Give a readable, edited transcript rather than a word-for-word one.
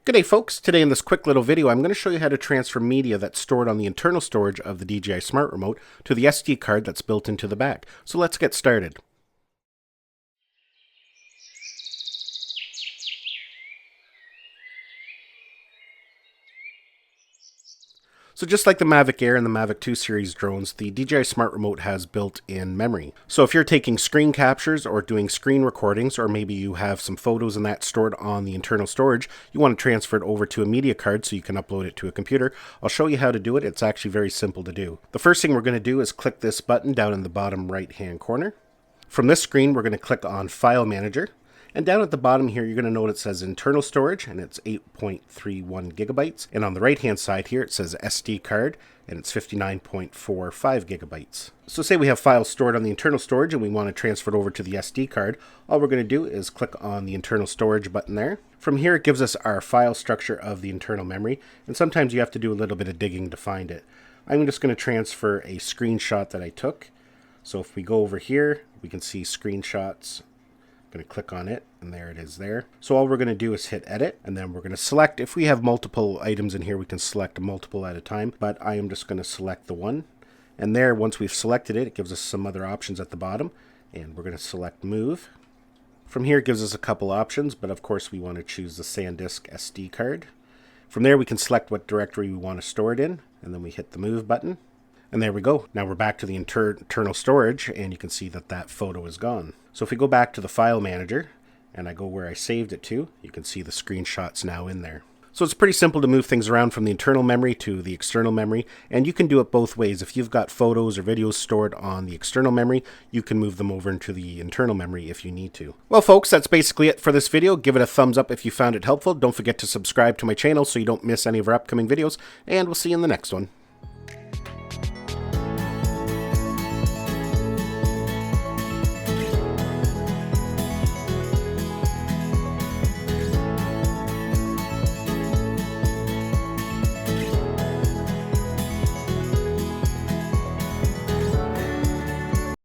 G'day folks, today in this quick little video I'm going to show you how to transfer media that's stored on the internal storage of the DJI Smart Remote to the SD card that's built into the back. So let's get started. So just like the Mavic Air and the Mavic 2 series drones, the DJI Smart Remote has built-in memory. So if you're taking screen captures or doing screen recordings, or maybe you have some photos and that stored on the internal storage, you want to transfer it over to a media card so you can upload it to a computer. I'll show you how to do it. It's actually very simple to do. The first thing we're going to do is click this button down in the bottom right-hand corner. From this screen, we're going to click on File Manager. And down at the bottom here, you're going to note it says internal storage, and it's 8.31 gigabytes. And on the right-hand side here, it says SD card, and it's 59.45 gigabytes. So say we have files stored on the internal storage, and we want to transfer it over to the SD card. All we're going to do is click on the internal storage button there. From here, it gives us our file structure of the internal memory, and sometimes you have to do a little bit of digging to find it. I'm just going to transfer a screenshot that I took. So if we go over here, we can see screenshots. Going to click on it, and there it is there. So all we're going to do is hit edit, and then we're going to select. If we have multiple items in here, we can select multiple at a time, but I am just going to select the one. And there, once we've selected it, it gives us some other options at the bottom, and we're going to select move. From here, it gives us a couple options, but of course we want to choose the SanDisk SD card. From there, we can select what directory we want to store it in, and then we hit the move button. And there we go. Now we're back to the internal storage, and you can see that that photo is gone. So if we go back to the file manager, and I go where I saved it to, you can see the screenshots now in there. So it's pretty simple to move things around from the internal memory to the external memory, and you can do it both ways. If you've got photos or videos stored on the external memory, you can move them over into the internal memory if you need to. Well folks, that's basically it for this video. Give it a thumbs up if you found it helpful. Don't forget to subscribe to my channel so you don't miss any of our upcoming videos, and we'll see you in the next one.